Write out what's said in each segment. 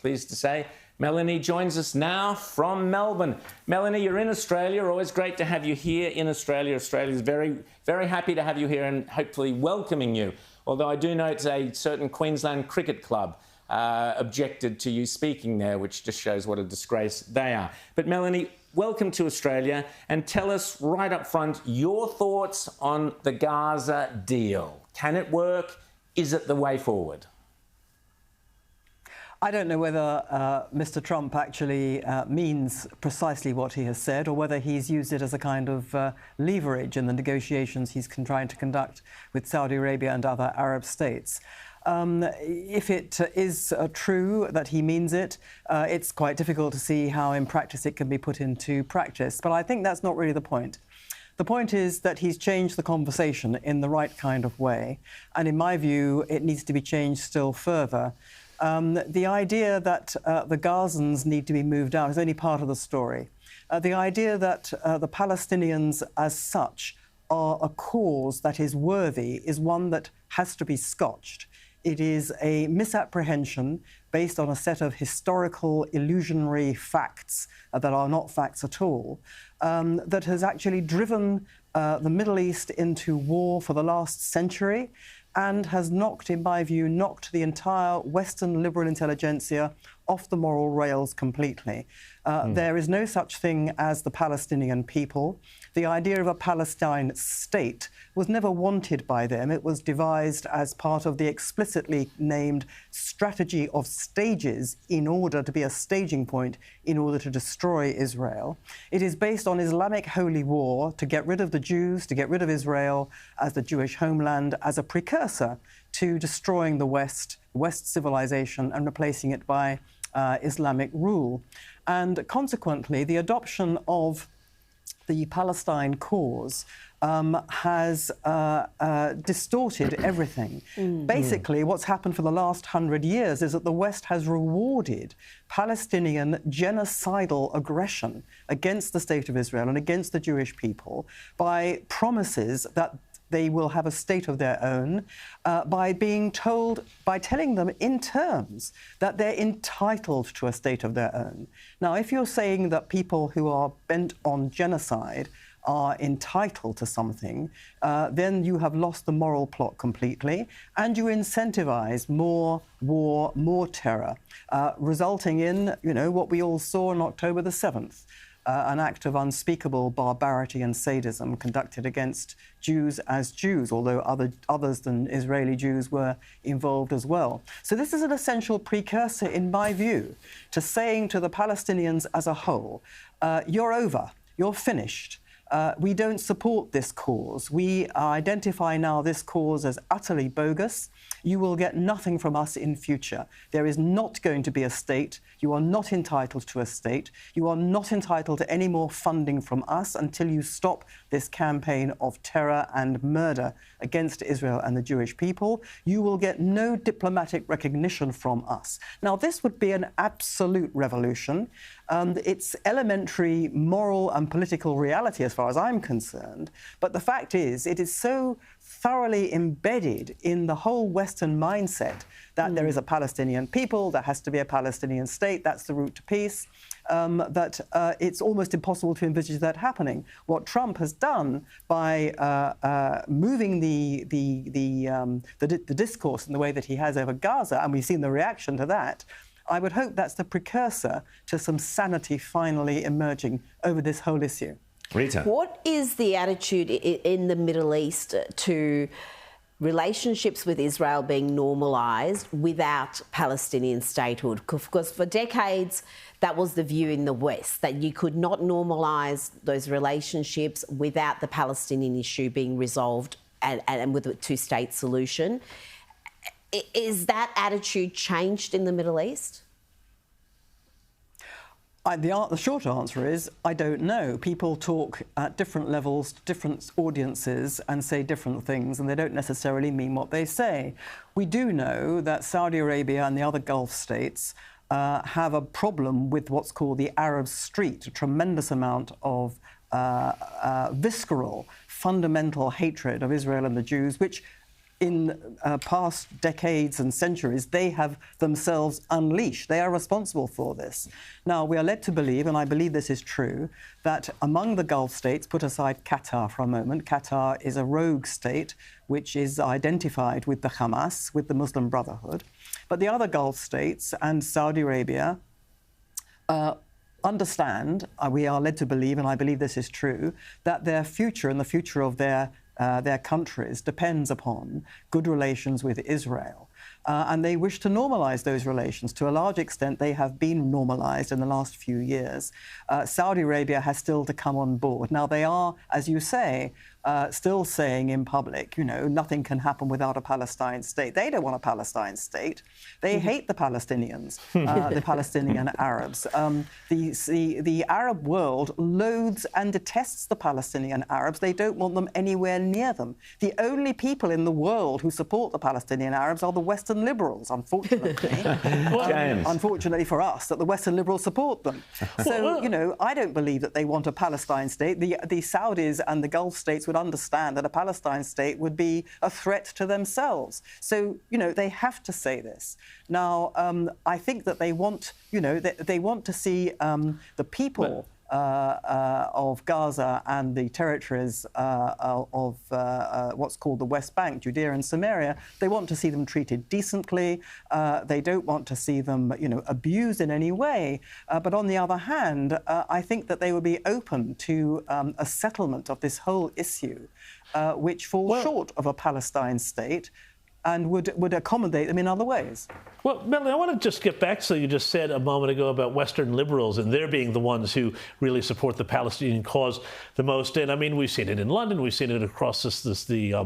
Pleased to say Melanie joins us now from Melbourne. Melanie, you're in Australia. Always great to have you here in Australia. Australia's very, very happy to have you here and hopefully welcoming you. Although I do note a certain Queensland Cricket Club objected to you speaking there, which just shows what a disgrace they are. But Melanie, welcome to Australia, and tell us right up front your thoughts on the Gaza deal. Can it work? Is it the way forward? I don't know whether Mr. Trump actually means precisely what he has said, or whether he's used it as a kind of leverage in the negotiations he's trying to conduct with Saudi Arabia and other Arab states. If it is true that he means it, it's quite difficult to see how in practice it can be put into practice. But I think that's not really the point. The point is that he's changed the conversation in the right kind of way. And in my view, it needs to be changed still further. The idea that the Gazans need to be moved out is only part of the story. The idea that the Palestinians as such are a cause that is worthy is one that has to be scotched. It is a misapprehension based on a set of historical illusionary facts that are not facts at all, that has actually driven the Middle East into war for the last century, and has in my view, knocked the entire Western liberal intelligentsia off the moral rails completely. There is no such thing as the Palestinian people. The idea of a Palestine state was never wanted by them. It was devised as part of the explicitly named strategy of stages in order to be a staging point in order to destroy Israel. It is based on Islamic holy war to get rid of the Jews, to get rid of Israel as the Jewish homeland, as a precursor to destroying the West civilization and replacing it by Islamic rule. And consequently, the adoption of the Palestine cause has distorted everything. Basically, what's happened for the last 100 years is that the West has rewarded Palestinian genocidal aggression against the State of Israel and against the Jewish people by promises that they will have a state of their own, by telling them in terms that they're entitled to a state of their own. Now, if you're saying that people who are bent on genocide are entitled to something, then you have lost the moral plot completely, and you incentivize more war, more terror, resulting in, what we all saw on October the 7th. An act of unspeakable barbarity and sadism conducted against Jews as Jews, although others than Israeli Jews were involved as well. So this is an essential precursor, in my view, to saying to the Palestinians as a whole, you're over, you're finished. We don't support this cause. We identify now this cause as utterly bogus. You will get nothing from us in future. There is not going to be a state. You are not entitled to a state. You are not entitled to any more funding from us until you stop this campaign of terror and murder against Israel and the Jewish people. You will get no diplomatic recognition from us. Now, this would be an absolute revolution. It's elementary moral and political reality as far as I'm concerned. But the fact is, it is so thoroughly embedded in the whole Western mindset that there is a Palestinian people, there has to be a Palestinian state, that's the route to peace, that it's almost impossible to envisage that happening. What Trump has done by moving the discourse in the way that he has over Gaza, and we've seen the reaction to that, I would hope that's the precursor to some sanity finally emerging over this whole issue. Rita. What is the attitude in the Middle East to relationships with Israel being normalised without Palestinian statehood? Because for decades, that was the view in the West, that you could not normalise those relationships without the Palestinian issue being resolved and with a two-state solution. Is that attitude changed in the Middle East? The short answer is, I don't know. People talk at different levels to different audiences and say different things, and they don't necessarily mean what they say. We do know that Saudi Arabia and the other Gulf states have a problem with what's called the Arab Street, a tremendous amount of visceral, fundamental hatred of Israel and the Jews, which in past decades and centuries, they have themselves unleashed. They are responsible for this. Now, we are led to believe, and I believe this is true, that among the Gulf states, put aside Qatar for a moment, Qatar is a rogue state which is identified with the Hamas, with the Muslim Brotherhood. But the other Gulf states and Saudi Arabia understand, we are led to believe, and I believe this is true, that their future and the future of their countries depends upon good relations with Israel. And they wish to normalise those relations. To a large extent, they have been normalised in the last few years. Saudi Arabia has still to come on board. Now, they are, as you say, still saying in public, you know, nothing can happen without a Palestine state. They don't want a Palestine state. They hate the Palestinians, the Palestinian Arabs. The Arab world loathes and detests the Palestinian Arabs. They don't want them anywhere near them. The only people in the world who support the Palestinian Arabs are the Western liberals, unfortunately. Unfortunately for us, that the Western liberals support them. So, you know, I don't believe that they want a Palestine state. The Saudis and the Gulf states would understand that a Palestine state would be a threat to themselves. So, you know, they have to say this. Now, I think that they want, you know, they want to see the people of Gaza and the territories of what's called the West Bank, Judea and Samaria. They want to see them treated decently. They don't want to see them, you know, abused in any way. But on the other hand, I think that they would be open to a settlement of this whole issue, which falls short of a Palestine state, and would accommodate them in other ways. Well, Melanie, I want to just get back to something you just said a moment ago about Western liberals and they're being the ones who really support the Palestinian cause the most. And I mean, we've seen it in London, we've seen it across the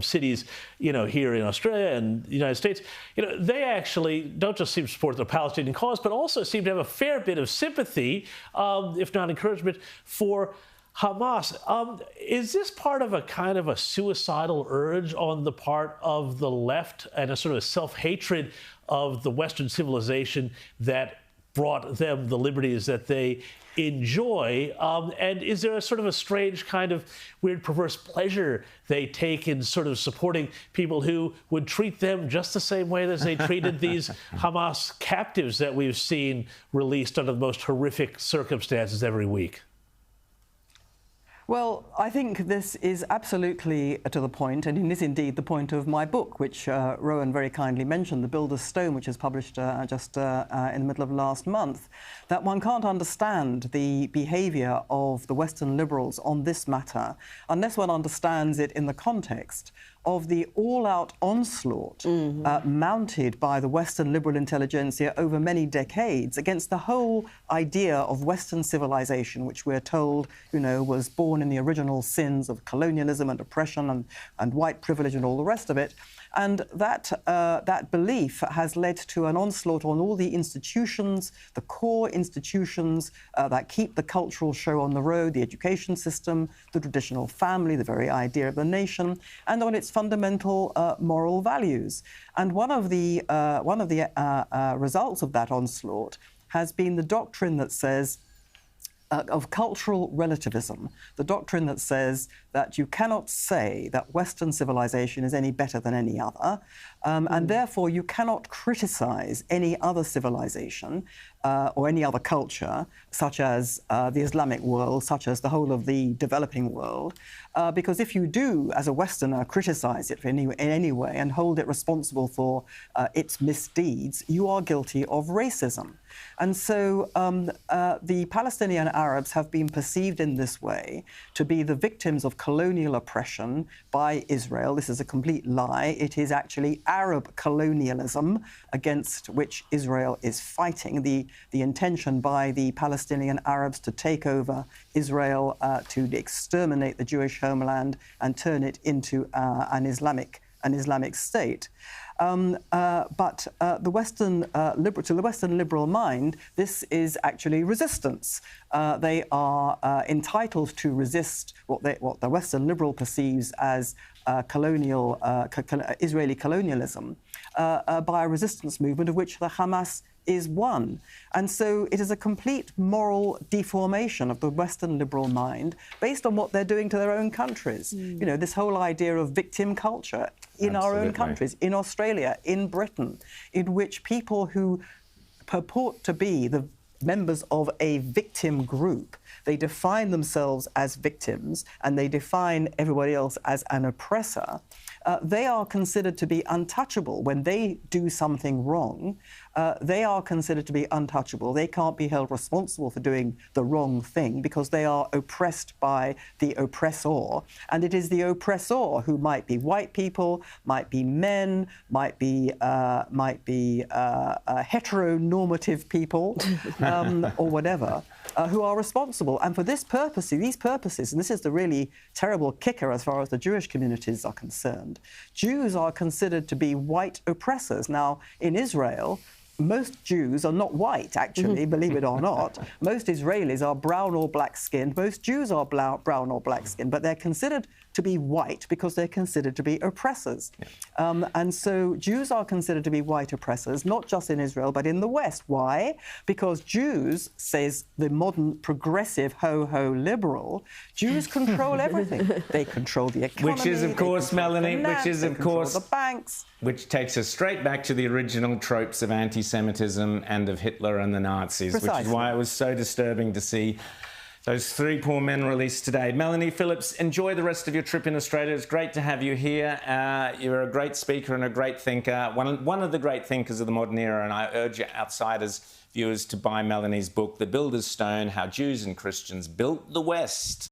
cities, you know, here in Australia and the United States. You know, they actually don't just seem to support the Palestinian cause, but also seem to have a fair bit of sympathy, if not encouragement, for Hamas. Is this part of a kind of a suicidal urge on the part of the left and a sort of self-hatred of the Western civilization that brought them the liberties that they enjoy? And is there a sort of a strange kind of weird perverse pleasure they take in sort of supporting people who would treat them just the same way as they treated these Hamas captives that we've seen released under the most horrific circumstances every week? Well, I think this is absolutely to the point, and it is indeed the point of my book, which Rowan very kindly mentioned, The Builder's Stone, which is published just in the middle of last month, that one can't understand the behaviour of the Western liberals on this matter unless one understands it in the context of the all-out onslaught mounted by the Western liberal intelligentsia over many decades against the whole idea of Western civilization, which we're told, you know, was born in the original sins of colonialism and oppression and white privilege and all the rest of it. And that belief has led to an onslaught on all the institutions, the core institutions that keep the cultural show on the road, the education system, the traditional family, the very idea of the nation, and on its fundamental moral values. And one of the results of that onslaught has been the doctrine that says of cultural relativism, the doctrine that says that you cannot say that Western civilization is any better than any other, and therefore you cannot criticize any other civilization or any other culture, such as the Islamic world, such as the whole of the developing world, because if you do, as a Westerner, criticize it in any way and hold it responsible for its misdeeds, you are guilty of racism. And so the Palestinian Arabs have been perceived in this way to be the victims of colonial oppression by Israel. This is a complete lie. It is actually Arab colonialism against which Israel is fighting. The intention by the Palestinian Arabs to take over Israel, to exterminate the Jewish homeland and turn it into an Islamic state. But to the Western liberal mind, this is actually resistance. They are entitled to resist what the Western liberal perceives as Israeli colonialism by a resistance movement of which the Hamas is one. And so it is a complete moral deformation of the Western liberal mind based on what they're doing to their own countries. You know, this whole idea of victim culture in our own countries, in Australia, in Britain, in which people who purport to be the members of a victim group, they define themselves as victims and they define everybody else as an oppressor. They are considered to be untouchable. When they do something wrong, they are considered to be untouchable. They can't be held responsible for doing the wrong thing because they are oppressed by the oppressor. And it is the oppressor who might be white people, might be men, might be heteronormative people, or whatever, who are responsible. And for this purpose, these purposes, and this is the really terrible kicker as far as the Jewish communities are concerned, Jews are considered to be white oppressors. Now, in Israel, most Jews are not white, actually, believe it or not. Most Israelis are brown or black-skinned. Most Jews are brown or black-skinned, but they're considered to be white because they're considered to be oppressors. And so Jews are considered to be white oppressors, not just in Israel, but in the West. Why? Because Jews, says the modern progressive ho-ho liberal, Jews control everything. They control the economy. Which is, of course, Melanie, finance, which is, of course, the banks. Which takes us straight back to the original tropes of anti-Semitism and of Hitler and the Nazis, Precisely. which is why it was so disturbing to see those three poor men released today. Melanie Phillips, enjoy the rest of your trip in Australia. It's great to have you here. You're a great speaker and a great thinker, one of the great thinkers of the modern era, and I urge you outsiders, viewers, to buy Melanie's book, The Builder's Stone, How Jews and Christians Built the West.